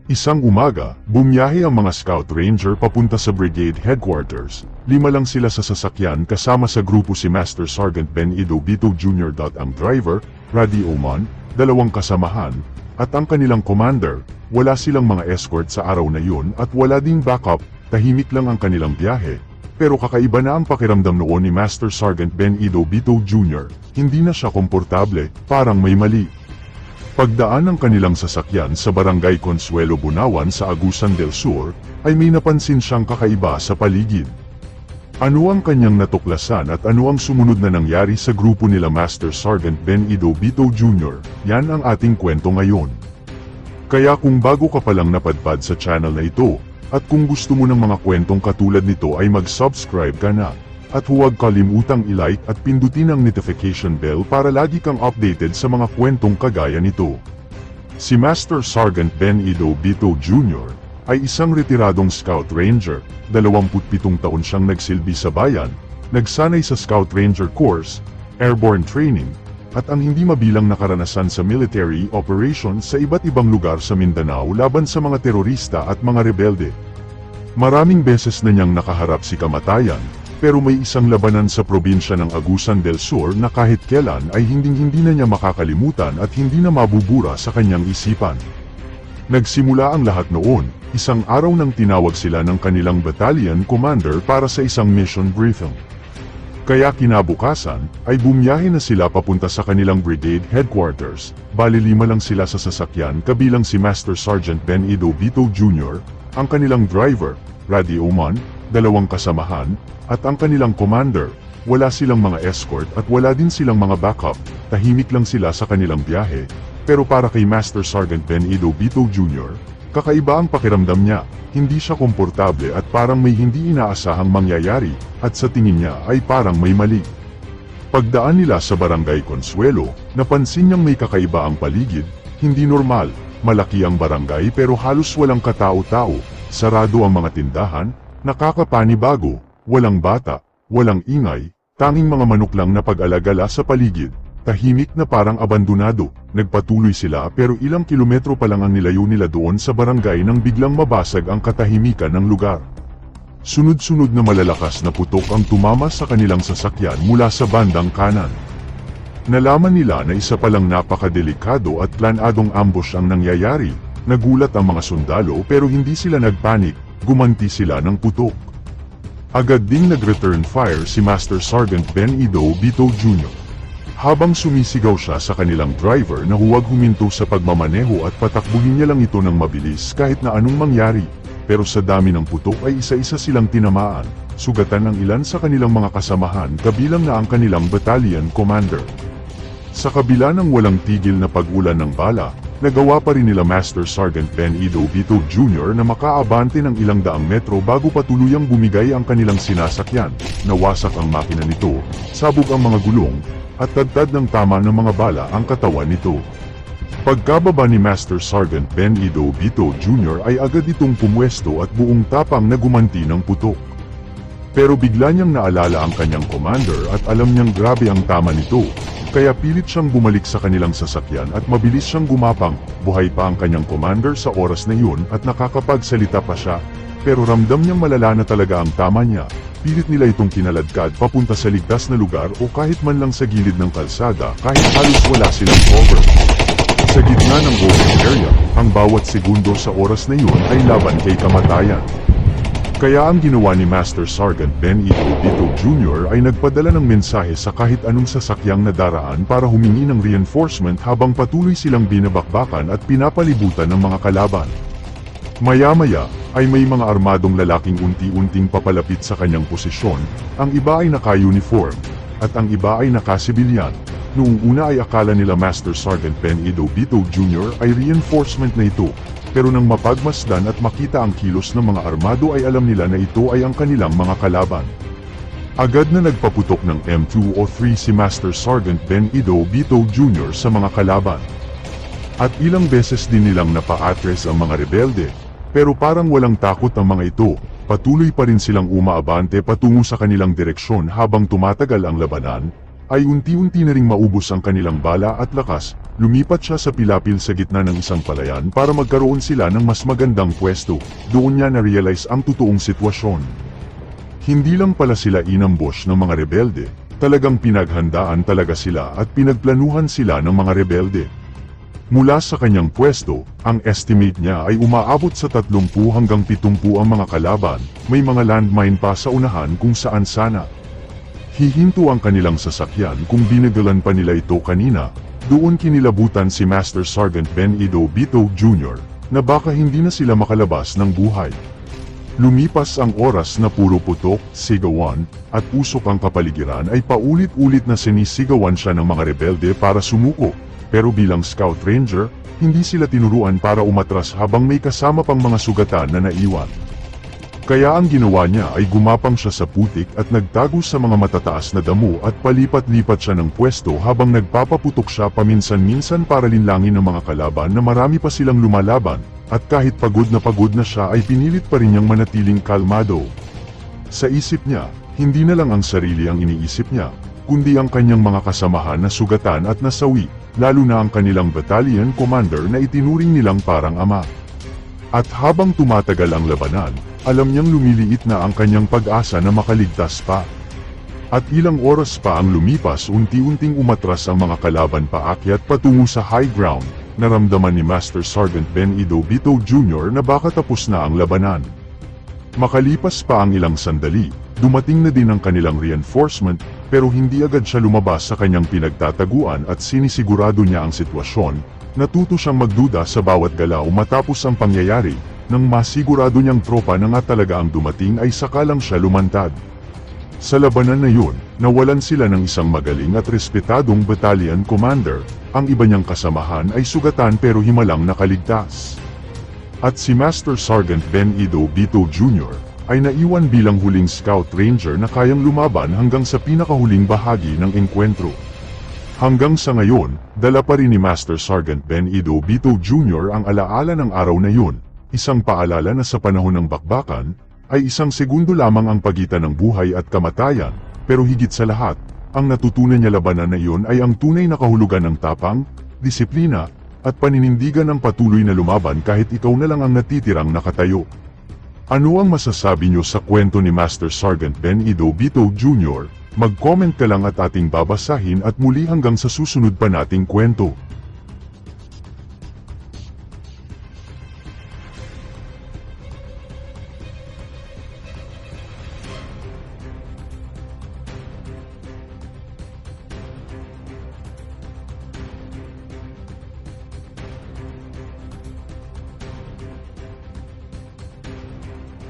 Isang umaga, bumiyahe ang mga Scout Ranger papunta sa Brigade Headquarters. 5 lang sila sa sasakyan kasama sa grupo si Master Sergeant Ben Ido Bito Jr. Ang driver, Raddy Oman, 2 kasamahan, at ang kanilang commander. Wala silang mga escort sa araw na yun at wala ding backup, tahimik lang ang kanilang biyahe. Pero kakaiba na ang pakiramdam noon ni Master Sergeant Ben Ido Bito Jr. Hindi na siya komportable, parang may mali. Pagdaan ng kanilang sasakyan sa Barangay Consuelo Bunawan sa Agusan del Sur, ay may napansin siyang kakaiba sa paligid. Ano ang kanyang natuklasan at ano ang sumunod na nangyari sa grupo nila Master Sergeant Ben Ido Bito Jr., yan ang ating kwento ngayon. Kaya kung bago ka palang napadpad sa channel na ito, at kung gusto mo ng mga kwentong katulad nito ay mag-subscribe ka na. At huwag kalimutang i-like at pindutin ang notification bell para lagi kang updated sa mga kwentong kagaya nito. Si Master Sergeant Ben Ido Bito Jr. ay isang retiradong Scout Ranger, 27 taon siyang nagsilbi sa bayan, nagsanay sa Scout Ranger course, airborne training, at ang hindi mabilang na karanasan sa military operations sa iba't ibang lugar sa Mindanao laban sa mga terorista at mga rebelde. Maraming beses na niyang nakaharap si kamatayan, pero may isang labanan sa probinsya ng Agusan del Sur na kahit kailan ay hindi na niya makakalimutan at hindi na mabubura sa kanyang isipan. Nagsimula ang lahat noon, isang araw nang tinawag sila ng kanilang battalion commander para sa isang mission briefing. Kaya kinabukasan, ay bumiyahe na sila papunta sa kanilang brigade headquarters. Bali 5 lang sila sa sasakyan kabilang si Master Sergeant Ben Ido Bito Jr., ang kanilang driver, Raddy Oman, 2 kasamahan, at ang kanilang commander. Wala silang mga escort at wala din silang mga backup, tahimik lang sila sa kanilang biyahe. Pero para kay Master Sergeant Ben Ido Bito Jr., kakaiba ang pakiramdam niya, hindi siya komportable at parang may hindi inaasahang mangyayari, at sa tingin niya ay parang may mali. Pagdaan nila sa Barangay Consuelo, napansin niyang may kakaiba ang paligid, hindi normal, malaki ang barangay pero halos walang katao-tao, sarado ang mga tindahan, nakakapanibago, walang bata, walang ingay, tanging mga manok lang na pag-alagala sa paligid, tahimik na parang abandonado. Nagpatuloy sila pero ilang kilometro pa lang ang nilayo nila doon sa barangay nang biglang mabasag ang katahimikan ng lugar. Sunod-sunod na malalakas na putok ang tumama sa kanilang sasakyan mula sa bandang kanan. Nalaman nila na isa palang napakadelikado at planadong ambush ang nangyayari. Nagulat ang mga sundalo pero hindi sila nagpanik, gumanti sila ng putok. Agad ding nag-return fire si Master Sergeant Ben Ido Bito Jr. Habang sumisigaw siya sa kanilang driver na huwag huminto sa pagmamaneho at patakbuhin niya lang ito ng mabilis kahit na anong mangyari. Pero sa dami ng putok ay isa-isa silang tinamaan, sugatan ng ilan sa kanilang mga kasamahan kabilang na ang kanilang battalion commander. Sa kabila ng walang tigil na pag-ulan ng bala, nagawa pa rin nila Master Sergeant Ben Ido Bito Jr. na makaabante ng ilang daang metro bago pa tuluyang bumigay ang kanilang sinasakyan. Nawasak ang makina nito, sabog ang mga gulong, at tadtad ng tama ng mga bala ang katawan nito. Pagkababa ni Master Sergeant Ben Ido Bito Jr. ay agad itong pumwesto at buong tapang na gumanti ng putok. Pero bigla niyang naalala ang kanyang commander at alam niyang grabe ang tama nito. Kaya pilit siyang bumalik sa kanilang sasakyan at mabilis siyang gumapang. Buhay pa ang kanyang commander sa oras na yun at nakakapagsalita pa siya. Pero ramdam niyang malala na talaga ang tama niya. Pilit nila itong kinaladkad papunta sa ligtas na lugar o kahit man lang sa gilid ng kalsada kahit halos wala silang cover. Sa gitna ng open area, ang bawat segundo sa oras na yun ay laban kay kamatayan. Kaya ang ginawa ni Master Sergeant Ben Ido Bito Jr. ay nagpadala ng mensahe sa kahit anong sasakyang nadaraan para humingi ng reinforcement habang patuloy silang binabakbakan at pinapalibutan ng mga kalaban. Maya-maya, ay may mga armadong lalaking unti-unting papalapit sa kanyang posisyon, ang iba ay naka-uniform, at ang iba ay naka-sibilyan. Noong una ay akala nila Master Sergeant Ben Ido Bito Jr. ay reinforcement na ito. Pero nang mapagmasdan at makita ang kilos ng mga armado ay alam nila na ito ay ang kanilang mga kalaban. Agad na nagpaputok ng M203 si Master Sergeant Ben Ido Bito Jr. sa mga kalaban. At ilang beses din nilang napa-address ang mga rebelde, pero parang walang takot ang mga ito, patuloy pa rin silang umaabante patungo sa kanilang direksyon habang tumatagal ang labanan. ay unti-unti na ring maubos ang kanilang bala at lakas, lumipat siya sa pilapil sa gitna ng isang palayan para magkaroon sila ng mas magandang pwesto. Doon niya na-realize ang totoong sitwasyon. Hindi lang pala sila inambush ng mga rebelde, talagang pinaghandaan talaga sila at pinagplanuhan sila ng mga rebelde. Mula sa kanyang pwesto, ang estimate niya ay umaabot sa 30 hanggang 70 ang mga kalaban, may mga landmine pa sa unahan kung saan sana. Hihinto ang kanilang sasakyan kung binagalan pa nila ito kanina. Doon kinilabutan si Master Sergeant Ben Ido Bito Jr. na baka hindi na sila makalabas ng buhay. Lumipas ang oras na puro putok, sigawan, at usok ang kapaligiran ay paulit-ulit na sinisigawan siya ng mga rebelde para sumuko. Pero bilang Scout Ranger, hindi sila tinuruan para umatras habang may kasama pang mga sugatan na naiwan. Kaya ang ginawa niya ay gumapang siya sa putik at nagtago sa mga matataas na damo at palipat-lipat siya ng pwesto habang nagpapaputok siya paminsan-minsan para linlangin ng mga kalaban na marami pa silang lumalaban, at kahit pagod na siya ay pinilit pa rin niyang manatiling kalmado. Sa isip niya, hindi na lang ang sarili ang iniisip niya, kundi ang kanyang mga kasamahan na sugatan at nasawi, lalo na ang kanilang battalion commander na itinuring nilang parang ama. At habang tumatagal ang labanan, alam niyang lumiliit na ang kanyang pag-asa na makaligtas pa. At ilang oras pa ang lumipas, unti-unting umatras ang mga kalaban paakyat patungo sa high ground. Naramdaman ni Master Sergeant Ben Ido Bito Jr. na baka tapos na ang labanan. Makalipas pa ang ilang sandali, dumating na din ang kanilang reinforcement, pero hindi agad siya lumabas sa kanyang pinagtataguan at sinisigurado niya ang sitwasyon. Natuto siyang magduda sa bawat galaw matapos ang pangyayari, nang masigurado niyang tropa na nga talaga ang dumating ay saka lang siya lumantad. Sa labanan na yun, nawalan sila ng isang magaling at respetadong battalion commander, ang iba niyang kasamahan ay sugatan pero himalang nakaligtas. At si Master Sergeant Ben Ido Bito Jr. ay naiwan bilang huling Scout Ranger na kayang lumaban hanggang sa pinakahuling bahagi ng engkwentro. Hanggang sa ngayon, dala pa rin ni Master Sergeant Ben Ido Bito Jr. ang alaala ng araw na yun, isang paalala na sa panahon ng bakbakan, ay isang segundo lamang ang pagitan ng buhay at kamatayan, pero higit sa lahat, ang natutunan niya labanan na iyon ay ang tunay na kahulugan ng tapang, disiplina, at paninindigan ng patuloy na lumaban kahit ikaw na lang ang natitirang nakatayo. Ano ang masasabi niyo sa kwento ni Master Sergeant Ben Ido Bito Jr.? Mag-comment ka lang at ating babasahin at muli hanggang sa susunod pa nating kwento.